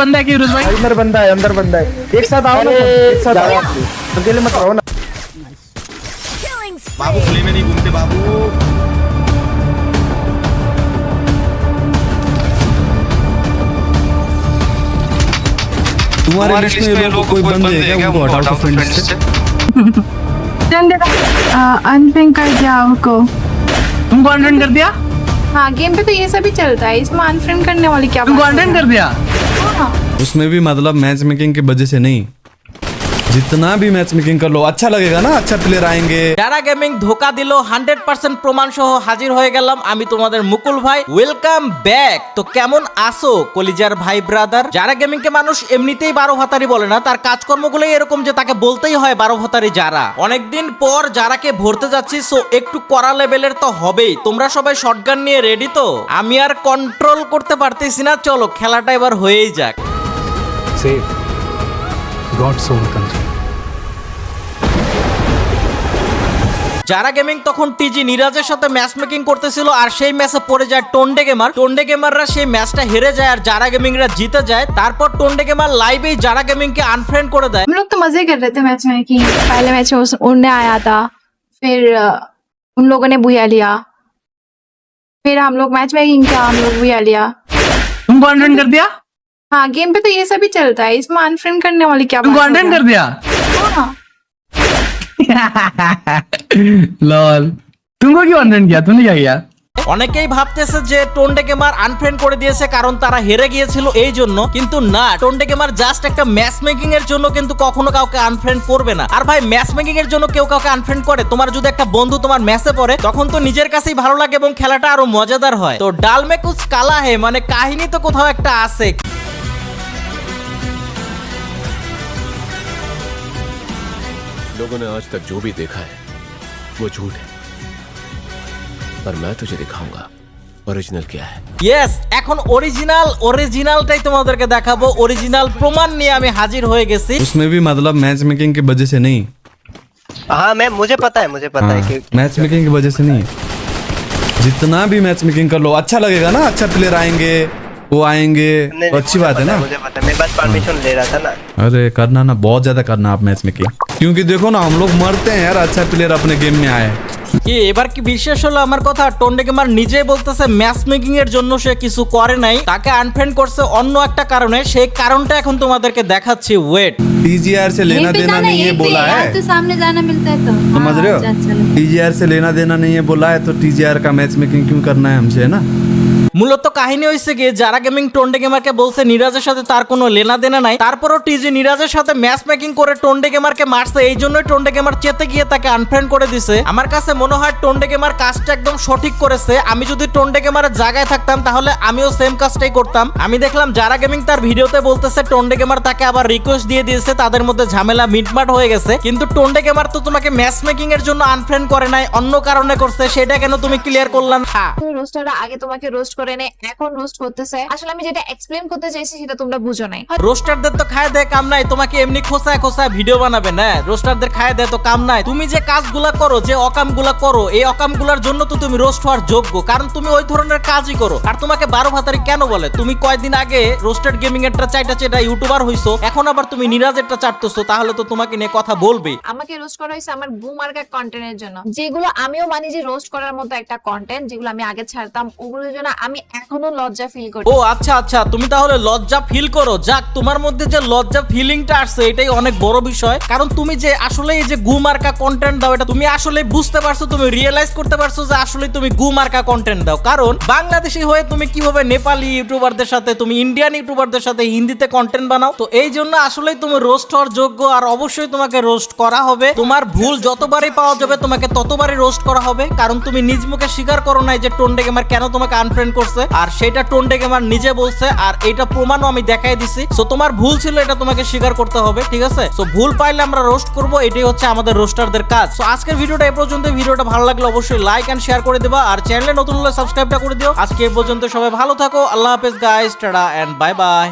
बंदा है क्यूरस भाई? अंदर बंदा है। एक साथ आओ ना, एक साथ आओ। अकेले मत रहो ना। बाबू खुले में नहीं घूमते बाबू। तुम्हारे लिस्ट में लोग कोई बंदे है क्या? उनको हटाओ तो फ्रेंड लिस्ट से। अनपिंग कर दिया आपको। तुमको अनफ्रेंड कर दिया? हाँ, गेम पे तो ये सभी चलता है, इसमें अनफ्रेंड करने वाली क्या तुमको बात है? अनफ्रेंड कर दिया? हाँ। उसमें भी मतलब मैच मेकिंग की वजह से नहीं, जितना भी मैच मेकिंग कर लो अच्छा लगेगा ना, अच्छा प्लेयर आएंगे। যারা গেমিং ধোকা দিল 100% প্রমাণ সহ হাজির হয়ে গেলাম আমি তোমাদের মুকুল ভাই। Welcome back. তো কেমন আছো কলিজার ভাই ব্রাদার? যারা গেমিং কে মানুষ এমনিতেই 12 ভাতারি বলে না, তার কাজকর্মগুলোই এরকম যে তাকে বলতেই হয় 12 ভাতারি যারা। অনেকদিন পর যারাকে ভরতে যাচ্ছি, সো একটু কড়া লেভেলের তো হবেই। তোমরা সবাই শটগান নিয়ে রেডি তো? আমি আর কন্ট্রোল করতে পারতেছি না, চলো খেলাটা এবার হয়েই যাক। Save God's own country. যারা গেমিং তখন টিজি নিরাজের সাথে ম্যাচ মেকিং করতেছিল, আর সেই ম্যাচে পড়ে যায় টন্ডে গেমার। টন্ডে গেমাররা সেই ম্যাচটা হেরে যায় আর যারা গেমিংরা জিতে যায়। তারপর টন্ডে গেমার লাইভেই যারা গেমিং কে আনফ্রেন্ড করে देय। हम लोग तो मजे कर रहे थे मैच में कि पहले मैच में उड़ने आया था, फिर उन लोगों ने बुया लिया, फिर हम लोग मैच मेकिंग किया, हम लोग बुया लिया। तुमको अनफ्रेंड कर दिया? हाँ, गेम पे तो ये सभी चलता है, इसमें अनफ्रेंड करने वाली क्या तुमको बात अनफ्रेंड है? कर दिया? हाँ। लॉल। तुमको क्यों अनफ्रेंड किया? तुमने क्या किया? অনেকেই ভাবতেছে যে টন্ডে গেমার আনফ্রেন্ড করে দিয়েছে কারণ তারা হেরে গিয়েছিল এই জন্য, কিন্তু না, টন্ডে গেমার জাস্ট একটা ম্যাচ মেকিং এর জন্য কিন্তু কখনো কাউকে আনফ্রেন্ড করবে না। আর ভাই ম্যাচ মেকিং এর জন্য কেউ কাউকে আনফ্রেন্ড করে? তোমার যদি একটা বন্ধু তোমার ম্যাচে পড়ে তখন তো নিজের কাছেই ভালো লাগে এবং খেলাটা আরো মজাদার হয়। তো ডাল মে কুছ কালা হে, মানে কাহিনী তো কোথাও একটা আছে। लोगों ने आज तक जो भी देखा है वो झूठ है, पर मैं तुझे दिखाऊंगा ओरिजिनल क्या है। ইয়েস, এখন অরিজিনালটাই তোমাদেরকে দেখাবো। অরিজিনাল প্রমাণ নিয়ে আমি হাজির হয়ে গেছি। उसमें भी मतलब मैच मेकिंग की वजह से नहीं, हाँ मैं मुझे पता है कि मैच मेकिंग की वजह से नहीं, जितना भी मैच मेकिंग कर लो अच्छा लगेगा ना, अच्छा प्लेयर आएंगे, वो आएंगे तो अच्छी बात है ना। मुझे पता है, मैं बस परमिशन ले रहा था ना। अरे करना ना, बहुत ज्यादा करना आप मैच मेकिंग, क्योंकि देखो ना हम लोग मरते हैं यार, अच्छा प्लेयर अपने गेम में आए। কি এবার কি বিশ্বাস হলো আমার কথা? টন্ডে গেমার নিজেই বলতেছে ম্যাচ মেকিং এর জন্য সে কিছু করে নাই, তাকে আনফ্রেন্ড করছে অন্য একটা কারণে। সেই কারণটা এখন তোমাদেরকে দেখাচ্ছি। ওয়েট, टीजीआर से लेना देना नहीं है बोला है, तो सामने जाना मिलता है तो समझ रहे हो? टीजीआर से लेना देना नहीं है बोला है, तो टीजीआर का मैच मेकिंग क्यों करना है हमसे, है ना। মূলত কাহিনী হয়েছে কি, যারা গেমিং টন্ডে গেমারকে বলছে নিরাজের সাথে তার কোনো লেনা দেনা নাই, তারপরও টিজি নিরাজের সাথে ম্যাচ মেকিং করে টন্ডে গেমারকে মারছে। এই জন্যই টন্ডে গেমার চেতে গিয়ে তাকে আনফ্রেন্ড করে দিছে। আমার কাছে মনে হয় টন্ডে গেমার কাজটা একদম সঠিক করেছে। আমি যদি টন্ডে গেমারের জায়গায় থাকতাম তাহলে আমিও সেম কাজটাই করতাম। আমি দেখলাম যারা গেমিং তার ভিডিওতে বলতেছে টন্ডে গেমার তাকে আবার রিকোয়েস্ট দিয়ে দিয়েছে, তাদের মধ্যে ঝামেলা মিটমাট হয়ে গেছে। কিন্তু টন্ডে গেমার তো তোমাকে ম্যাচ মেকিং এর জন্য আনফ্রেন্ড করে নাই, অন্য কারণে করছে। সেটা কেন তুমি ক্লিয়ার করলাম না? রোস্টাররা আগে তোমাকে রোস্ট করে নেয়, এখন রোস্ট করতেছে। আসলে আমি যেটা এক্সপ্লেইন করতে চাইছি সেটা তোমরা বুঝো নাই। রোস্টারদের তো খায় দেয় কাম নাই, তোমাকে এমনি খোসায় খোসায় ভিডিও বানাবে না। রোস্টারদের খায় দেয় তো কাম নাই। তুমি যে কাজগুলা করো, যে অকামগুলা করো, এই অকামগুলার জন্য তো তুমি রোস্ট হওয়ার যোগ্য, কারণ তুমি ওই ধরনের কাজই করো। আর তোমাকে 12 ভাতারি কেন বলে? তুমি কয়েকদিন আগে রোস্টেড গেমিং এরটা চাইটা চেটা ইউটিউবার হইছো, এখন আবার তুমি নিরাজেরটা চাটতেছো, তাহলে তো তোমাকে নিয়ে কথা বলবে। আমাকে রোস্ট করা হয়েছে আমার বুমার্কা কন্টেন্টের জন্য, যেগুলো আমিও মানি যে রোস্ট করার মতো একটা কন্টেন্ট, যেগুলো আমি আগে ছাড়তাম, ওগুলোর জন্য আমি এখনো লজ্জা ফিল করি। ও আচ্ছা আচ্ছা, তুমি তাহলে লজ্জা ফিল করো। যাক, তোমার মধ্যে যে লজ্জা ফিলিংটা আসছে এটাই অনেক বড় বিষয়, কারণ তুমি যে আসলে এই যে গুমার্কা কন্টেন্ট দাও, এটা তুমি আসলে বুঝতে পারছো, তুমি রিয়েলাইজ করতে পারছো যে আসলে তুমি গুমার্কা কন্টেন্ট দাও। কারণ বাংলাদেশি হয়ে তুমি কিভাবে নেপালি ইউটিউবারদের সাথে, তুমি ইন্ডিয়ান ইউটিউবারদের সাথে হিন্দিতে কন্টেন্ট বানাও, তো এই জন্য আসলেই তুমি রোস্ট হওয়ার যোগ্য। আর অবশ্যই তোমাকে রোস্ট করা হবে। তোমার ভুল যতবারই পাওয়া যাবে তোমাকে ততবারই রোস্ট করা হবে, কারণ তুমি নিজ মুখে স্বীকার করো নাই যে টন্ডে গেমার কেন তোমাকে আনফ্রেন্ড করছে, আর সেটা টন্ডে গেমার নিজে বলছে, আর এইটা প্রমাণও আমি দেখাই দিছি। সো তোমার ভুল ছিল, এটা তোমাকে স্বীকার করতে হবে, ঠিক আছে? সো ভুল পাইলে আমরা রোস্ট করব, এটাই হচ্ছে আমাদের রোস্টারদের কাজ। সো আজকের ভিডিওটা এই পর্যন্ত। ভিডিওটা ভালো লাগলে অবশ্যই লাইক এন্ড শেয়ার করে দিবা, আর চ্যানেলে নতুন হলে সাবস্ক্রাইবটা করে দিও। আজকে এই পর্যন্ত, সবাই ভালো থাকো, আল্লাহ হাফেজ guys, tata and bye by.